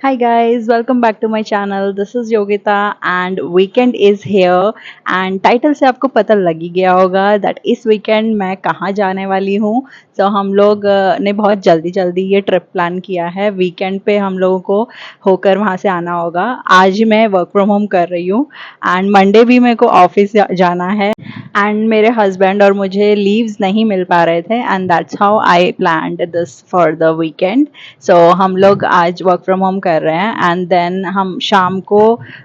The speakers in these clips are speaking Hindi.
Hi guys, welcome back to my channel. This is Yogita and weekend is here and title से आपको पता लग ही गया होगा that इस weekend मैं कहाँ जाने वाली हूँ. तो हम लोग ने बहुत जल्दी जल्दी ये ट्रिप प्लान किया है. वीकेंड पे हम लोगों को होकर वहाँ से आना होगा. आज मैं वर्क फ्रॉम होम कर रही हूँ एंड मंडे भी मेरे को ऑफिस जाना है एंड मेरे हस्बैंड और मुझे लीव्स नहीं मिल पा रहे थे and that's how I planned this for the weekend. So हम लोग आज वर्क फ्रॉम होम कर रहे हैं एंड देन हम शाम को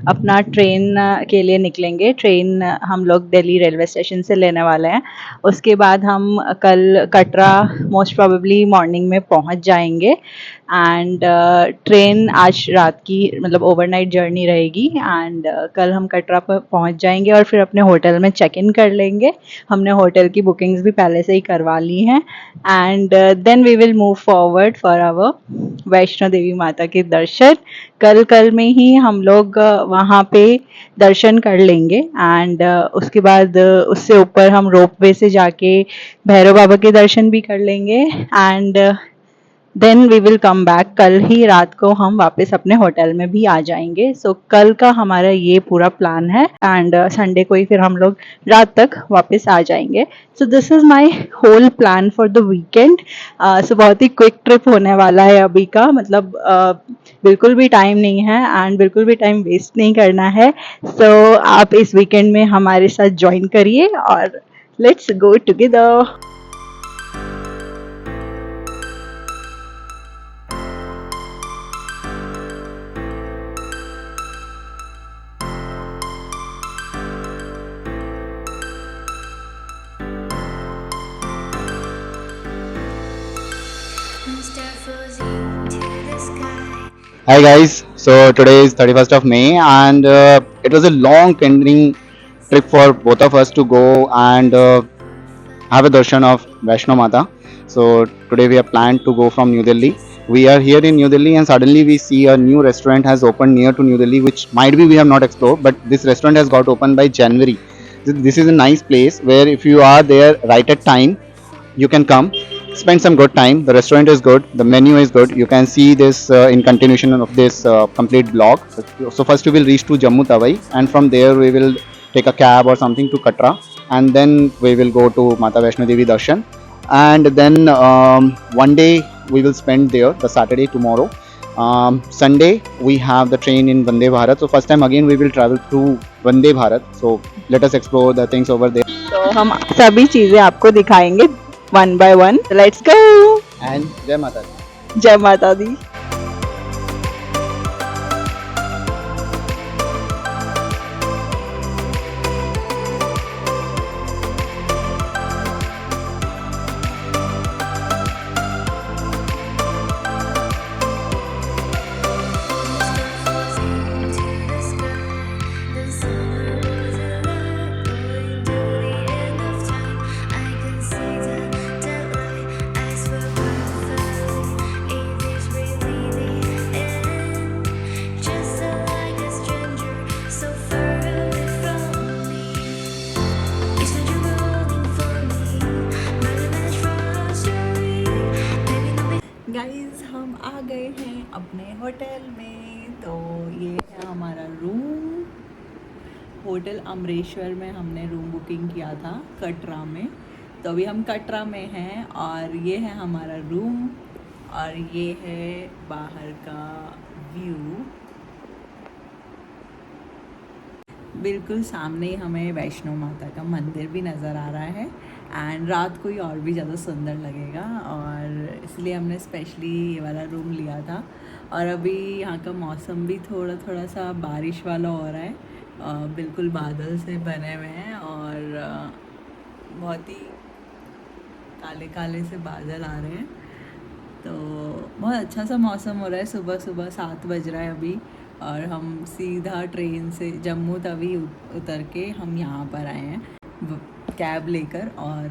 अपना ट्रेन के लिए निकलेंगे. ट्रेन हम लोग दिल्ली रेलवे स्टेशन से लेने वाले हैं. उसके बाद हम कल कटरा मोस्ट प्रोबेबली मॉर्निंग में पहुंच जाएंगे एंड ट्रेन आज रात की मतलब ओवरनाइट जर्नी रहेगी एंड कल हम कटरा पर पहुंच जाएंगे और फिर अपने होटल में चेक इन कर लेंगे. हमने होटल की बुकिंग्स भी पहले से ही करवा ली हैं and then we will move forward for our Vaishno Devi माता के दर्शन. कल कल में ही हम लोग वहाँ पे दर्शन कर लेंगे एंड उसके बाद उससे ऊपर हम रोपवे से जाके भैरव बाबा के दर्शन भी कर लेंगे and then we will come back. कल ही रात को हम वापस अपने होटल में भी आ जाएंगे. सो कल का हमारा ये पूरा प्लान है एंड संडे को ही फिर हम लोग रात तक वापस आ जाएंगे. So this is my whole plan for the weekend. So बहुत ही क्विक ट्रिप होने वाला है अभी का. मतलब बिल्कुल भी टाइम नहीं है एंड बिल्कुल भी टाइम वेस्ट नहीं करना है. सो आप इस वीकेंड में हमारे साथ ज्वाइन करिए और let's go together. Hi guys, so today is 31st of May and it was a long pending trip for both of us to go and have a darshan of Vaishno Mata. So today we are planned to go from New Delhi. We are here in New Delhi and suddenly we see a new restaurant has opened near to New Delhi, which might be we have not explored, but this restaurant has got opened by January. This is a nice place where if you are there right at time, you can come spend some good time. The restaurant is good, the menu is good. You can see this in continuation of this complete blog. So first we will reach to Jammu Tawai and from there we will take a cab or something to Katra and then we will go to Mata Vaishno Devi Darshan and then one day we will spend there, the Saturday tomorrow. Sunday we have the train in Vande Bharat. So first time again we will travel through Vande Bharat. So let us explore the things over there. तो हम सभी चीजें आपको दिखाएंगे one by one. Let's go. And Jai Mata Di. जय माता दी. गाइस हम आ गए हैं अपने होटल में. तो ये है हमारा रूम. होटल अमरेश्वर में हमने रूम बुकिंग किया था कटरा में. तो अभी हम कटरा में हैं और ये है हमारा रूम और ये है बाहर का व्यू. बिल्कुल सामने ही हमें वैष्णो माता का मंदिर भी नज़र आ रहा है एंड रात को ही और भी ज़्यादा सुंदर लगेगा और इसलिए हमने स्पेशली ये वाला रूम लिया था. और अभी यहाँ का मौसम भी थोड़ा थोड़ा सा बारिश वाला हो रहा है. बिल्कुल बादल से बने हुए हैं और बहुत ही काले काले से बादल आ रहे हैं. तो बहुत अच्छा सा मौसम हो रहा है. सुबह सुबह 7 बज रहा है अभी और हम सीधा ट्रेन से जम्मू तवी उतर के हम यहाँ पर आए हैं कैब लेकर और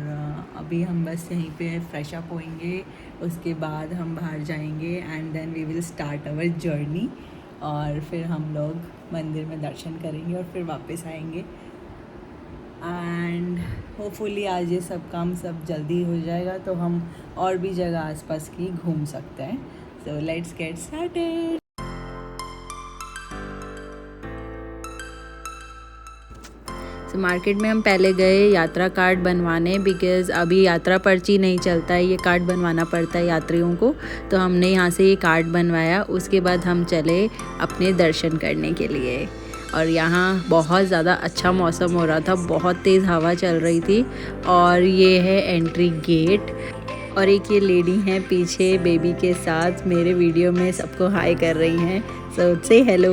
अभी हम बस यहीं पे फ्रेश अप होएंगे. उसके बाद हम बाहर जाएंगे and then we will start our journey और फिर हम लोग मंदिर में दर्शन करेंगे और फिर वापस आएंगे एंड होपफुली आज ये सब काम सब जल्दी हो जाएगा तो हम और भी जगह आसपास की घूम सकते हैं. So let's get started. तो मार्केट में हम पहले गए यात्रा कार्ड बनवाने, बिकॉज़ अभी यात्रा पर्ची नहीं चलता है, ये कार्ड बनवाना पड़ता है यात्रियों को। तो हमने यहाँ से ये कार्ड बनवाया, उसके बाद हम चले अपने दर्शन करने के लिए। और यहाँ बहुत ज़्यादा अच्छा मौसम हो रहा था, बहुत तेज़ हवा चल रही थी। और ये है एंट्री गेट, और एक ये लेडी हैं पीछे बेबी के साथ, मेरे वीडियो में सबको हाय कर रही हैं। So say hello.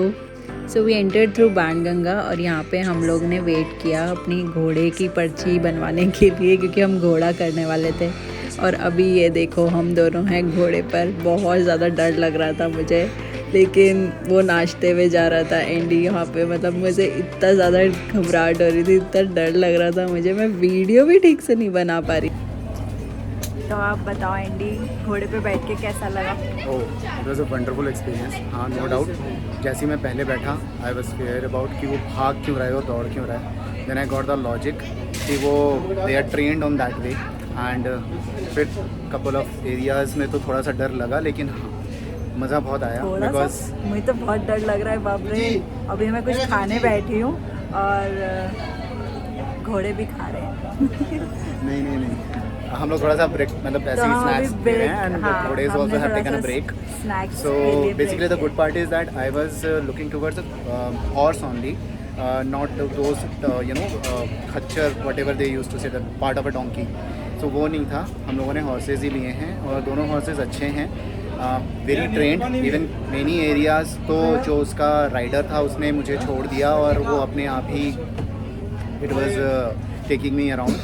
So we entered through Banganga, और यहाँ पे हम लोग ने वेट किया अपनी घोड़े की पर्ची बनवाने के लिए, क्योंकि हम घोड़ा करने वाले थे। और अभी ये देखो हम दोनों हैं घोड़े पर। बहुत ज़्यादा डर लग रहा था मुझे, लेकिन वो नाचते हुए जा रहा था एंडी यहाँ पे। मतलब मुझे इतना ज़्यादा घबराहट हो रही थी, इतना डर लग रहा था मुझे, मैं वीडियो भी ठीक से नहीं बना पा रही। तो आप बताओ एंडी, घोड़े पे बैठ के कैसा लगा? Oh, it was a wonderful experience. हाँ, नो डाउट। जैसे ही मैं पहले बैठा, आई वाज फेयर अबाउट कि वो भाग क्यों रहा है और दौड़ क्यों रहा है। Then I got the logic कि वो they are trained on that way. And फिर कपल ऑफ एरियाज़ में तो थोड़ा सा डर लगा, लेकिन हाँ, मज़ा बहुत आया। बिकॉज मुझे तो बहुत डर लग रहा है, बाप रे। अभी मैं कुछ खाने बैठी हूँ और घोड़े भी खा रहे हैं। नहीं, हम लोग थोड़ा सा ब्रेक, मतलब ऐसे ही स्नैक्स ले रहे हैं, एंड घोड़े also have taken a break. So basically the good part is that I was looking towards horse only, not those खच्चर whatever they use to say the part of a donkey. So वो नहीं था, हम लोगों ने हॉर्सेज ही लिए हैं, और दोनों हॉर्सेज अच्छे हैं, very trend. Even many areas तो जो उसका राइडर था उसने मुझे छोड़ दिया, और वो अपने आप ही it was taking me around,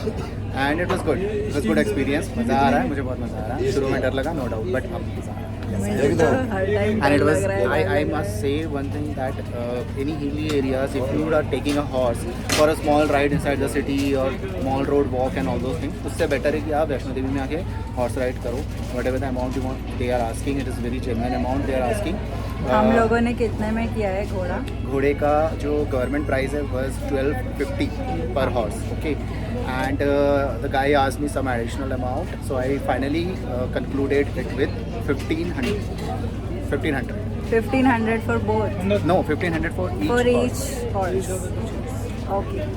and it was good experience. मज़ा आ रहा है, मुझे बहुत मज़ा आ रहा है। शुरू में डर लगा, नो डाउट, बट अब मज़ा आ रहा है। And it was, I must say one thing, that any hilly areas, if you are taking a horse for a small ride inside the city or small road walk and all those things, उससे better है कि आप वैष्णो देवी में आके horse ride करो। whatever the amount you want, they are asking, it is very genuine amount they are asking। हम लोगों ने कितने में किया है घोड़ा? घोड़े का जो गवर्नमेंट प्राइस है was 1250 per horse, okay, and the guy asked me some additional amount, so I finally concluded it with 1500 1500 for both? No, 1500 for each For horse. each horse. Okay.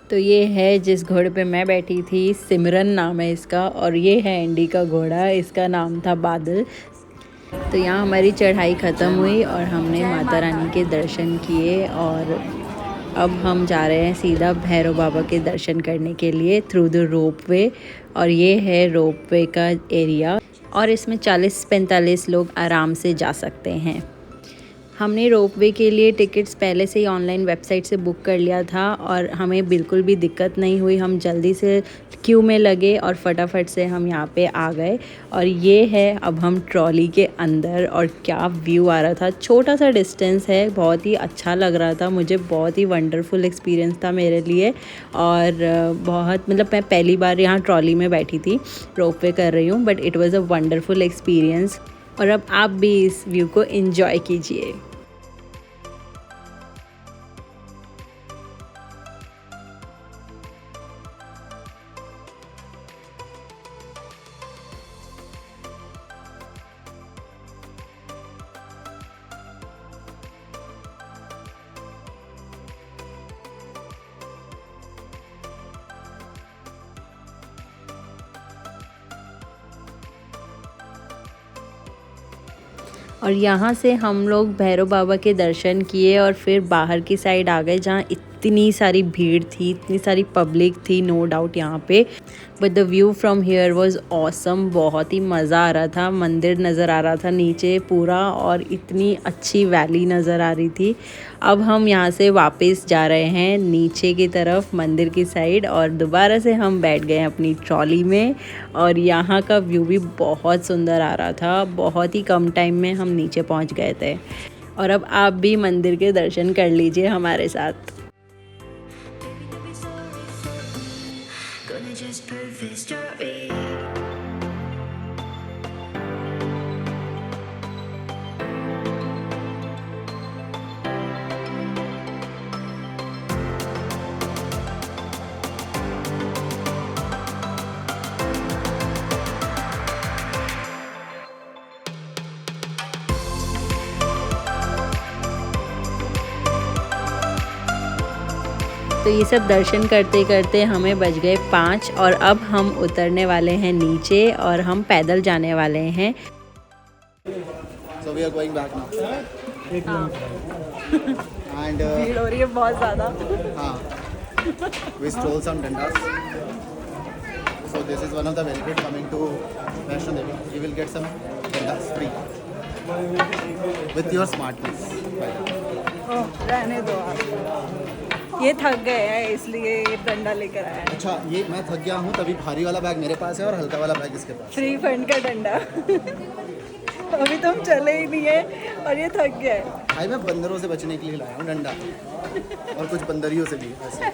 तो ये है जिस घोड़े पे मैं बैठी थी, सिमरन नाम है इसका, और ये है एंडी का घोड़ा, इसका नाम था बादल। तो यहाँ हमारी चढ़ाई ख़त्म हुई और हमने माता रानी के दर्शन किए, और अब हम जा रहे हैं सीधा भैरव बाबा के दर्शन करने के लिए थ्रू द रोप वे। और ये है रोप वे का एरिया, और इसमें 40-45 लोग आराम से जा सकते हैं। हमने रोपवे के लिए टिकट्स पहले से ही ऑनलाइन वेबसाइट से बुक कर लिया था, और हमें बिल्कुल भी दिक्कत नहीं हुई। हम जल्दी से क्यू में लगे और फटाफट से हम यहाँ पे आ गए। और ये है अब हम ट्रॉली के अंदर, और क्या व्यू आ रहा था। छोटा सा डिस्टेंस है, बहुत ही अच्छा लग रहा था मुझे, बहुत ही वंडरफुल एक्सपीरियंस था मेरे लिए। और बहुत, मतलब मैं पहली बार यहाँ ट्रॉली में बैठी थी, रोपवे कर रही हूँ, but it was a wonderful experience. और अब आप भी इस व्यू को एंजॉय कीजिए। और यहाँ से हम लोग भैरव बाबा के दर्शन किए, और फिर बाहर की साइड आ गए जहाँ इतनी सारी भीड़ थी, इतनी सारी पब्लिक थी, नो डाउट यहाँ पे। But the view from here was awesome, बहुत ही मज़ा आ रहा था। मंदिर नज़र आ रहा था नीचे पूरा, और इतनी अच्छी वैली नज़र आ रही थी। अब हम यहाँ से वापस जा रहे हैं नीचे की तरफ मंदिर की साइड, और दोबारा से हम बैठ गए हैं अपनी ट्रॉली में। और यहाँ का व्यू भी बहुत सुंदर आ रहा था, बहुत ही कम टाइम में हम नीचे पहुँच गए थे। और अब आप भी मंदिर के दर्शन कर लीजिए हमारे साथ। तो ये सब दर्शन करते करते हमें बज गए 5 और अब हम उतरने वाले हैं नीचे और हम पैदल जाने वाले हैं। So we are going back now. And भीड़ हो रही है बहुत ज़्यादा। we stroll some dandas. So this is one of the benefits coming to Vaishno Devi. You will get some dandas free with your smartness. रहने दो आप, ये थक गए हैं इसलिए ये डंडा लेकर आया है। अच्छा, ये मैं थक गया हूँ तभी भारी वाला बैग मेरे पास है और हल्का वाला बैग इसके पास। फ्री फंड का डंडा। अभी तो हम चले ही नहीं है और ये थक गया है। भाई मैं बंदरों से बचने के लिए लाया हूँ डंडा और कुछ बंदरियों से भी ऐसे।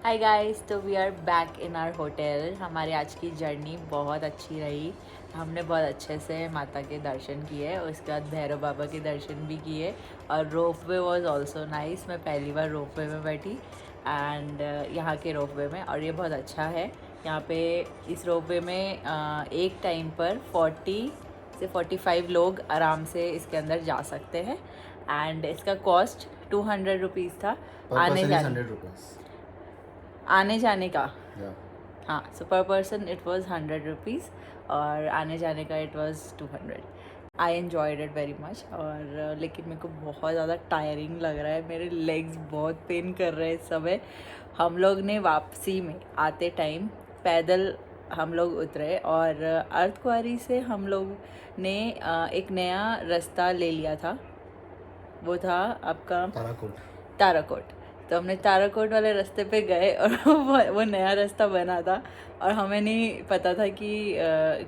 हाय गाइस, तो we are back in our hotel. हमारी आज की जर्नी बहुत अच्छी रही। हमने बहुत अच्छे से माता के दर्शन किए, उसके बाद भैरव बाबा के दर्शन भी किए और रोपवे वाज आल्सो नाइस। मैं पहली बार रोपवे में बैठी एंड यहाँ के रोपवे में, और ये बहुत अच्छा है। यहाँ पे इस रोपवे में एक टाइम पर 40 से 45 लोग आराम से इसके अंदर जा सकते हैं एंड इसका कॉस्ट 200 रुपीज़ था आने जाने का। हाँ, सो पर पर्सन इट वाज 100 रुपीज़ और आने जाने का it was 200। I enjoyed it very much. और लेकिन मेरे को बहुत ज़्यादा टायरिंग लग रहा है, मेरे लेग्स बहुत पेन कर रहे हैं इस समय। हम लोग ने वापसी में आते टाइम पैदल हम लोग उतरे और अर्धकुंवारी से हम लोग ने एक नया रास्ता ले लिया था, वो था आपका ताराकोट। तो हमने ताराकोट वाले रास्ते पे गए और वो नया रास्ता बना था और हमें नहीं पता था कि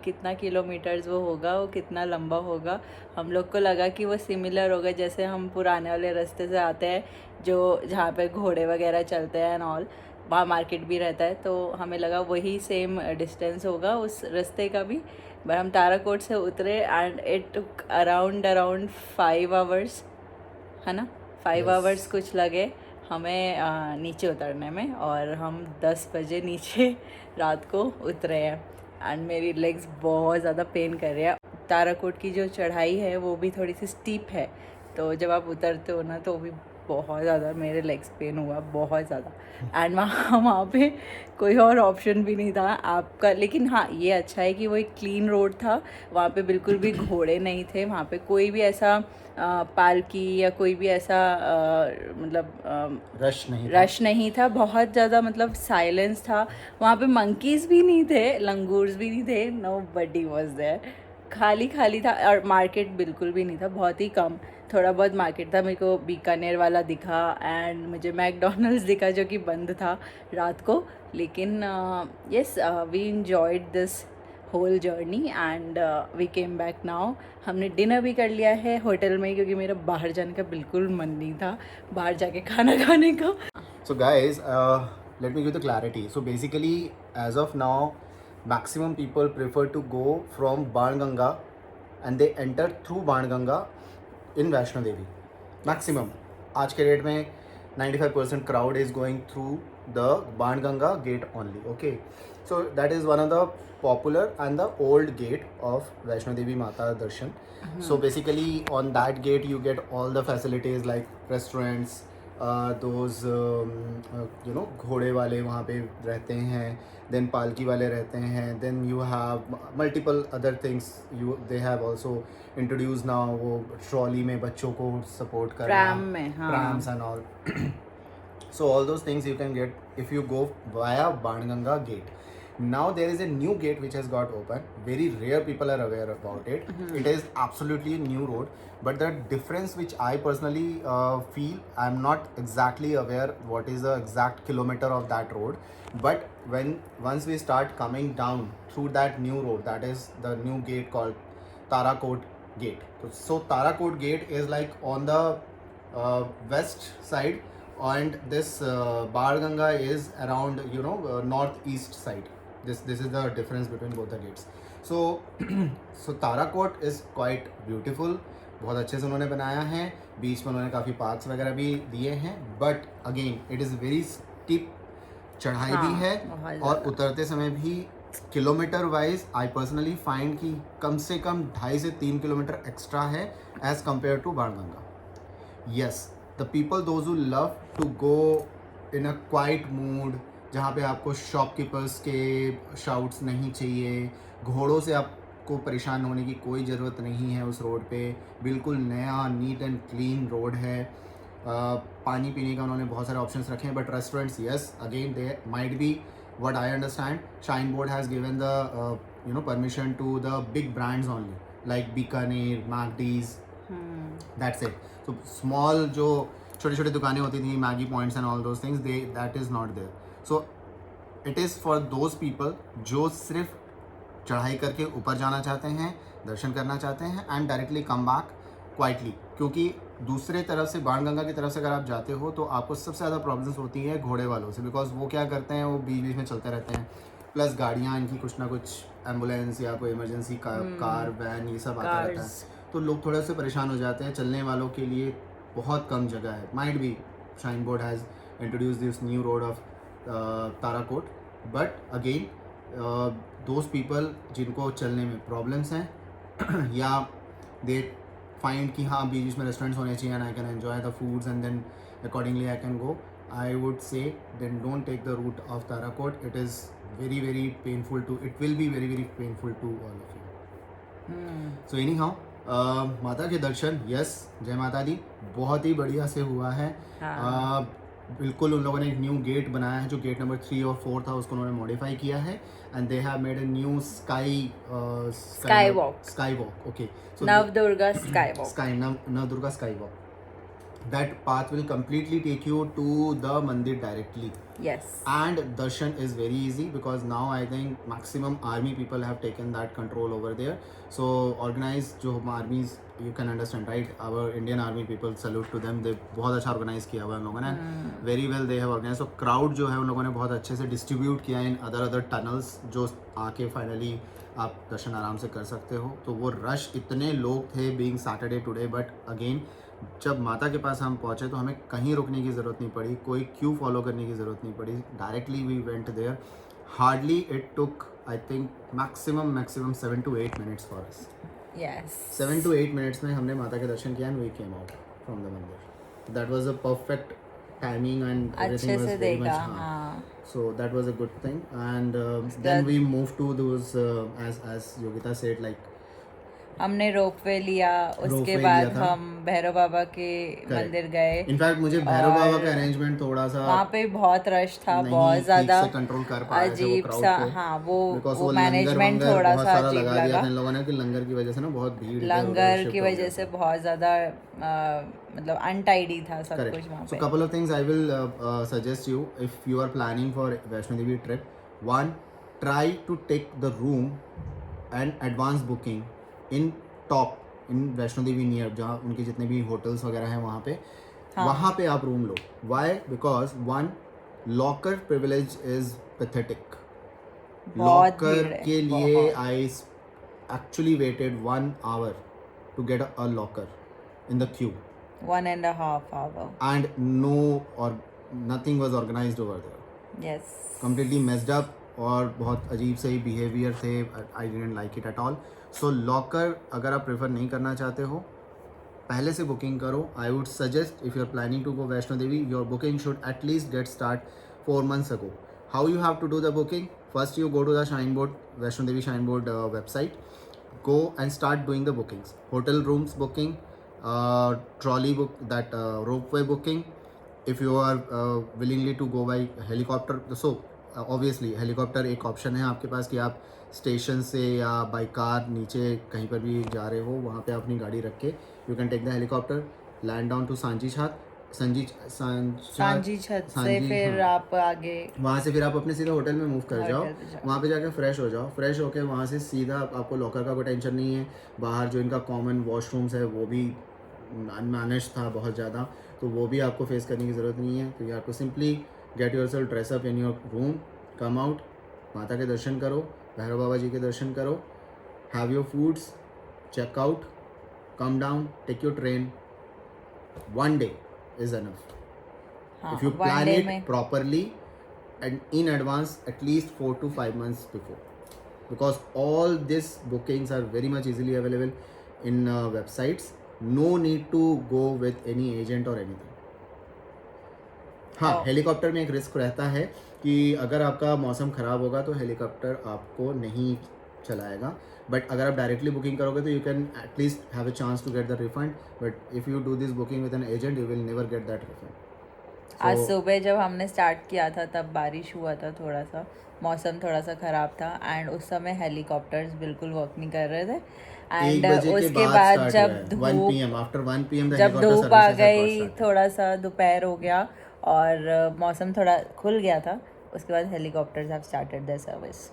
कितना किलोमीटर्स वो होगा, वो कितना लंबा होगा। हम लोग को लगा कि वो सिमिलर होगा जैसे हम पुराने वाले रास्ते से आते हैं, जो जहाँ पे घोड़े वगैरह चलते हैं एंड ऑल, वहाँ मार्केट भी रहता है। तो हमें लगा वही सेम डिस्टेंस होगा उस रास्ते का भी। बट हम ताराकोट से उतरे and it took around 5 hours, है ना, 5 आवर्स कुछ लगे हमें नीचे उतरने में। और हम 10 बजे नीचे रात को उतरे हैं एंड मेरी लेग्स बहुत ज़्यादा पेन कर रही है। ताराकोट की जो चढ़ाई है वो भी थोड़ी सी स्टीप है, तो जब आप उतरते हो ना तो भी बहुत ज़्यादा मेरे लेग्स पेन हुआ, बहुत ज़्यादा। एंड वहाँ पे कोई और ऑप्शन भी नहीं था आपका। लेकिन हाँ, ये अच्छा है कि वो एक क्लीन रोड था, वहाँ पे बिल्कुल भी घोड़े नहीं थे, वहाँ पे कोई भी ऐसा पालकी या कोई भी ऐसा मतलब रश नहीं था। बहुत ज़्यादा मतलब साइलेंस था, वहाँ पे मंकीज़ भी नहीं थे, लंगूर्स भी नहीं थे, नो बडी वॉज देयर, खाली था। और मार्केट बिल्कुल भी नहीं था, बहुत ही कम, थोड़ा बहुत मार्केट था। मेरे को बीकानेर वाला दिखा एंड मुझे मैकडोनल्ड्स दिखा जो कि बंद था रात को। लेकिन yes, we enjoyed this whole journey and we came back now. हमने डिनर भी कर लिया है होटल में, क्योंकि मेरा बाहर जाने का बिल्कुल मन नहीं था, बाहर जाके खाना खाने का। So guys, let me give the clarity. So basically, as of now, maximum people prefer to go from Banganga and they enter through Banganga in Vaishno Devi. Maximum. आज के डेट में 95% crowd is going through the Banganga gate only. Okay, so that is one of the popular and the old gate of Vaishno Devi Mata Darshan. So basically on that gate you get all the facilities like restaurants, those घोड़े वाले वहाँ पे रहते हैं, then पालकी वाले रहते हैं, then you have multiple other things. They have also introduced now वो ट्रॉली में बच्चों को support करना, Pram में, हाँ, prams and all. So all those things you can get if you go via Banganga gate. Now there is a new gate which has got open. Very rare people are aware about it. It is absolutely a new road, but the difference which I personally feel, I'm not exactly aware what is the exact kilometer of that road. But once we start coming down through that new road, that is the new gate called Tarakot gate. So Tarakot gate is like on the west side, and this Barganga is around northeast side. This is the difference between both the gates. So Tarakot is quite beautiful. बहुत अच्छे से उन्होंने बनाया है, बीच में उन्होंने काफ़ी पार्क्स वगैरह भी दिए हैं, but again it is very steep, चढ़ाई भी है और उतरते समय भी kilometre wise I personally find कि कम से कम 2.5 से 3 किलोमीटर एक्स्ट्रा है as compare to Banganga. Yes, the people those who love to go in a quiet mood, जहाँ पे आपको शॉपकीपर्स के शाउट्स नहीं चाहिए, घोड़ों से आपको परेशान होने की कोई ज़रूरत नहीं है. उस रोड पे बिल्कुल नया नीट एंड क्लीन रोड है. पानी पीने का उन्होंने बहुत सारे ऑप्शंस रखे हैं, but restaurants yes again they might be. what I understand, Shine Board has given the permission to the big brands only, like Bikaner, McD's. That's it. So small जो छोटी छोटी दुकानें होती थी, Maggie Points and all those things, that is not there. So it is for those people जो सिर्फ चढ़ाई करके ऊपर जाना चाहते हैं, दर्शन करना चाहते हैं and directly come back quietly. क्योंकि दूसरे तरफ से बाणगंगा की तरफ से अगर आप जाते हो तो आपको सबसे ज़्यादा प्रॉब्लम्स होती है घोड़े वालों से, बिकॉज वो क्या करते हैं, वो बीच बीच में चलते रहते हैं. प्लस गाड़ियाँ इनकी कुछ ना कुछ एम्बुलेंस या कोई इमरजेंसी कार वैन ये सब आता रहता है, तो लोग थोड़े से परेशान हो जाते हैं. चलने वालों के लिए बहुत कम जगह है. Might be shine board has introduce this new road of Tarakot, but again those people जिनको चलने में प्रॉब्लम्स हैं या दे फाइंड कि हाँ बीच बीच में रेस्टोरेंट्स होने चाहिए and I can enjoy the foods and then accordingly I can go, I would say then don't take the route of Tarakot. It is very very painful to, it will be very very painful to all of you. So anyhow माता के दर्शन यस जय माता दी बहुत ही बढ़िया से हुआ है. बिल्कुल उन लोगों ने एक न्यू गेट बनाया है, जो गेट नंबर 3 और 4 था उसको उन्होंने मॉडिफाई किया है and they have made a new sky walk. Okay, so Navdurga Skywalk. Navdurga Skywalk. That path will completely take you to the mandir directly. Yes. And darshan is very easy because now I think maximum army people have taken that control over there. So organized जो armies, you can understand right, our Indian army people, salute to them, they बहुत अच्छा organize किया हुआ है उन लोगों ने. Very well they have organized. So crowd जो है उन लोगों ने बहुत अच्छे से distribute किया in other tunnels, जो आके finally आप दर्शन आराम से कर सकते हो. तो वो रश इतने लोग थे being Saturday today, but again जब माता के पास हम पहुँचे तो हमें कहीं रुकने की ज़रूरत नहीं पड़ी, कोई क्यू फॉलो करने की ज़रूरत नहीं पड़ी. Directly we went there. Hardly it took I think maximum 7 to 8 minutes for us. Yes. 7 to 8 minutes में हमने माता के दर्शन किया and we came out from the mandir. That was a perfect timing and अच्छे एवरीथिंग वाज से वेरी देखा. मच. हाँ. So that was a good thing, and then we moved to those as Yogita said, like हमने रोपवे लिया, उसके रोपवे बाद लिया था. हम भैरव बाबा के मंदिर गए. इनफैक्ट मुझे भैरव बाबा का अरेंजमेंट थोड़ा सा वहाँ पे बहुत रश था, नहीं बहुत ज्यादा ठीक से कंट्रोल कर पा रहे थे वो अजीब क्राउड सा. को. हाँ, Because वो लंगर मैनेजमेंट वंगर थोड़ा बहुत सा सारा अजीब लगा दिया लगा. था इन लोगों ने कि लंगर की वजह से ना बहुत भीड़ लंगर की वजह से बहुत ज्यादा मतलब अनटाइडी था सब कुछ वहाँ So पे. couple of things I will suggest you if you are planning for Vaishno Devi trip. One, try to take the room and advance booking in top in Vaishno Devi near, जहाँ उनके जितने भी होटल्स वगैरह हैं वहाँ पे. वहाँ पे आप रूम लो. Why? Because one, locker privilege is pathetic. बहुत लॉकर भीड़ है, के लिए बहुत. I actually waited 1 hour to get a locker in the queue 1.5 hour. and no or nothing was organized over there. Yes. Completely messed up और बहुत अजीब से ही बिहेवियर थे. I didn't like it at all. So locker अगर आप प्रेफर नहीं करना चाहते हो पहले से बुकिंग करो. I would suggest if you are planning to go Vaishno Devi, your booking should at least get start 4 months ago. How you have to do the booking? First you go to the Shrine Board, Vaishno Devi Shrine Board website. Go and start doing the bookings. Hotel rooms booking, trolley book, that ropeway booking. If you are willingly to go by helicopter, so obviously helicopter एक ऑप्शन है आपके पास कि आप स्टेशन से या बाई कार नीचे कहीं पर भी जा रहे हो वहाँ पे अपनी गाड़ी रख के you can take the helicopter, land down to Sanjhi Chhat से फिर आप आगे वहाँ से फिर आप अपने सीधा होटल में मूव कर जाओ. होटल पे जाओ. वहाँ पे जाकर फ्रेश हो जाओ. फ्रेश होके वहाँ से सीधा आपको लॉकर का कोई टेंशन नहीं है. बाहर जो इनका कॉमन वॉशरूम्स है वो भी अनमैनेज था बहुत ज़्यादा, तो वो भी आपको फेस करने की ज़रूरत नहीं है. तो you have to simply get yourself dress up in your room, come out, माता के दर्शन करो, भैरव बाबा जी के दर्शन करो, have your foods, check out, come down, take your train. 1 day is enough. हाँ, If you one plan day it में properly and in advance, at least 4 to 5 months before. because all these bookings are very much easily available in websites. No need to go with any agent or anything. हाँ, हेलीकॉप्टर में एक रिस्क रहता है कि अगर आपका मौसम ख़राब होगा तो हेलीकॉप्टर आपको नहीं चलाएगा, बट अगर आप डायरेक्टली बुकिंग करोगे तो you can at least have a chance to get the refund, but if you do this booking with an agent you will never get that refund. आज सुबह जब हमने स्टार्ट किया था तब बारिश हुआ था, थोड़ा सा मौसम थोड़ा सा ख़राब था एंड उस समय हेलीकॉप्टर्स बिल्कुल वर्क नहीं कर रहे थे एंड उसके बाद जब धूप आ गई, थोड़ा सा दोपहर हो गया और मौसम थोड़ा खुल गया था, उसके बाद helicopters have started their service.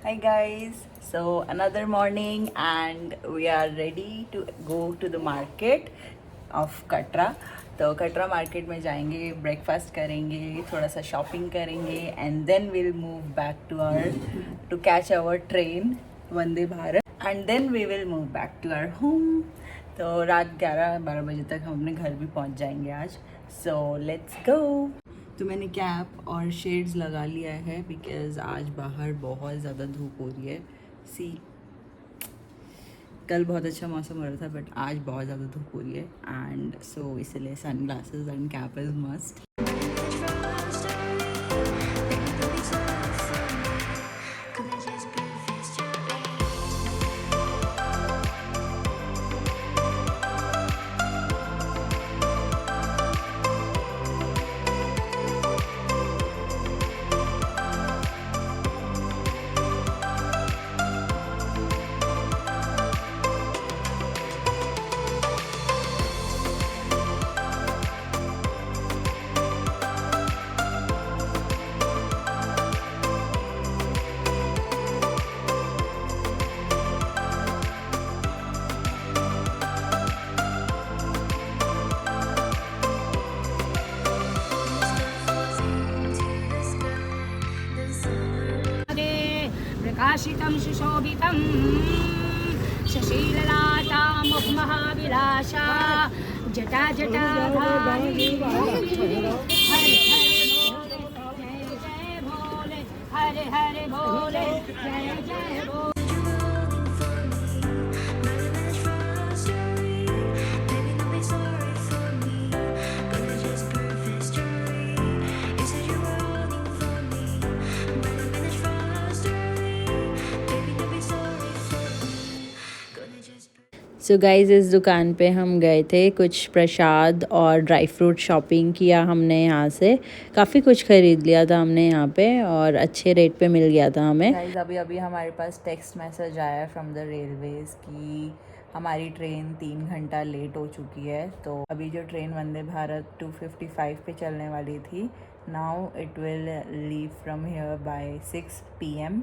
Hi guys, so another morning and we are ready to go to the market of Katra. तो कटरा मार्केट में जाएंगे, ब्रेकफास्ट करेंगे, थोड़ा सा शॉपिंग करेंगे and then will move back to catch our train Vande Bharat and then we will move back to our home. तो रात 11-12 बजे तक हम अपने घर भी पहुंच जाएंगे आज। So let's go. तो मैंने कैप और शेड्स लगा लिया है बिकॉज़ आज बाहर बहुत ज़्यादा धूप हो रही है। सी, कल बहुत अच्छा मौसम हो रहा था बट आज बहुत ज़्यादा धूप हो रही है एंड सो इसलिए sunglasses and cap is must. प्रकाशितं सुशोभितं शशीललाटा मुखमहाविलासा जटा जटाधारी हरे हरे भोले जय जय भोले। सो गाइज़, इस दुकान पे हम गए थे, कुछ प्रसाद और ड्राई फ्रूट शॉपिंग किया हमने यहाँ से, काफ़ी कुछ ख़रीद लिया था हमने यहाँ पे और अच्छे रेट पे मिल गया था हमें। गाइज़, अभी हमारे पास टेक्स्ट मैसेज आया फ्रॉम द रेलवेज़ कि हमारी ट्रेन 3 घंटा लेट हो चुकी है। तो अभी जो ट्रेन वंदे भारत 2:55 पे चलने वाली थी, now it will leave from here bye 6 PM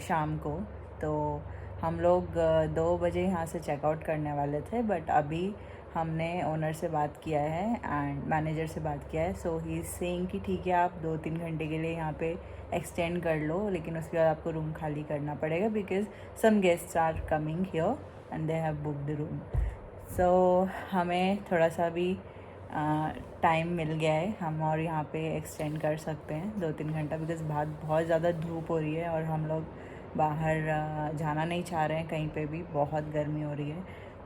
शाम को। तो हम लोग 2 बजे यहाँ से चेकआउट करने वाले थे बट अभी हमने ओनर से बात किया है एंड मैनेजर से बात किया है। सो ही इज़ सेइंग कि ठीक है, आप 2-3 घंटे के लिए यहाँ पे एक्सटेंड कर लो, लेकिन उसके बाद आपको रूम खाली करना पड़ेगा because some guests are coming here and they have booked the room. So हमें थोड़ा सा भी टाइम मिल गया है, हम और यहाँ पे एक्सटेंड कर सकते हैं 2-3 घंटा बिकॉज बहुत ज़्यादा धूप हो रही है और हम लोग बाहर जाना नहीं चाह रहे हैं कहीं पे भी, बहुत गर्मी हो रही है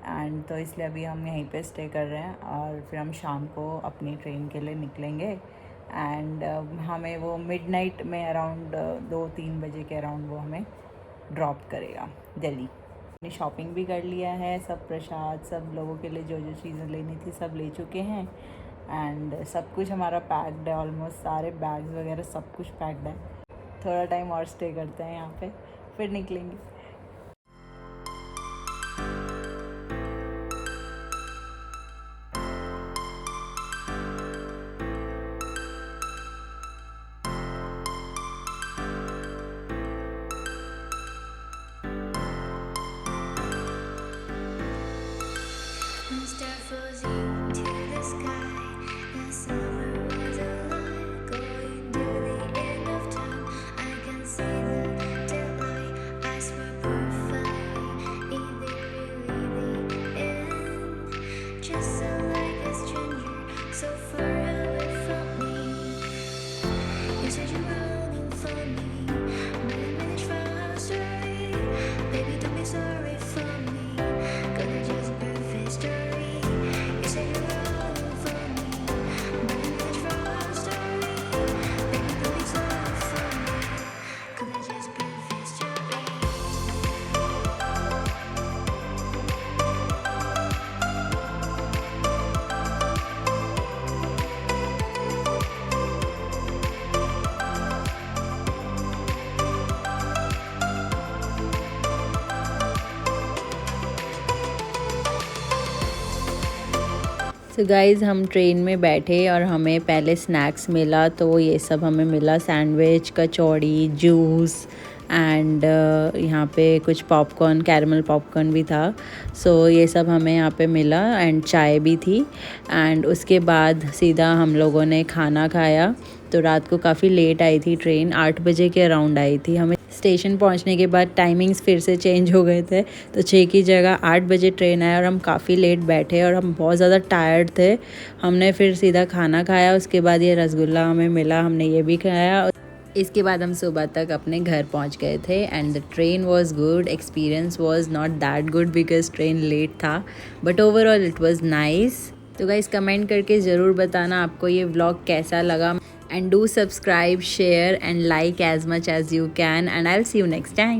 एंड तो इसलिए अभी हम यहीं पे स्टे कर रहे हैं और फिर हम शाम को अपनी ट्रेन के लिए निकलेंगे एंड हमें वो मिडनाइट में अराउंड 2-3 बजे के अराउंड वो हमें ड्रॉप करेगा दिल्ली। हमने शॉपिंग भी कर लिया है, सब प्रसाद, सब लोगों के लिए जो जो चीज़ें लेनी थी सब ले चुके हैं एंड सब कुछ हमारा पैक्ड है, ऑलमोस्ट सारे बैग्स वगैरह सब कुछ पैक्ड है। थोड़ा टाइम और स्टे करते हैं यहाँ पे, फिर निकलेंगे। तो गाइज़ हम ट्रेन में बैठे और हमें पहले स्नैक्स मिला, तो ये सब हमें मिला, सैंडविच, कचौड़ी, जूस एंड यहाँ पे कुछ पॉपकॉर्न, कैरमल पॉपकॉर्न भी था। सो ये सब हमें यहाँ पे मिला एंड चाय भी थी। एंड उसके बाद सीधा हम लोगों ने खाना खाया। तो रात को काफ़ी लेट आई थी ट्रेन, 8 बजे के अराउंड आई थी। हमें स्टेशन पहुंचने के बाद टाइमिंग्स फिर से चेंज हो गए थे, तो 6 की जगह 8 बजे ट्रेन आया और हम काफ़ी लेट बैठे और हम बहुत ज़्यादा टायर्ड थे। हमने फिर सीधा खाना खाया, उसके बाद ये रसगुल्ला हमें मिला, हमने ये भी खाया। इसके बाद हम सुबह तक अपने घर पहुंच गए थे and the train was good. Experience was not that good because train late था, but overall it was nice. तो गाइस कमेंट करके ज़रूर बताना आपको ये व्लॉग कैसा लगा, and do subscribe, share and like as much as you can, and I'll see you next time.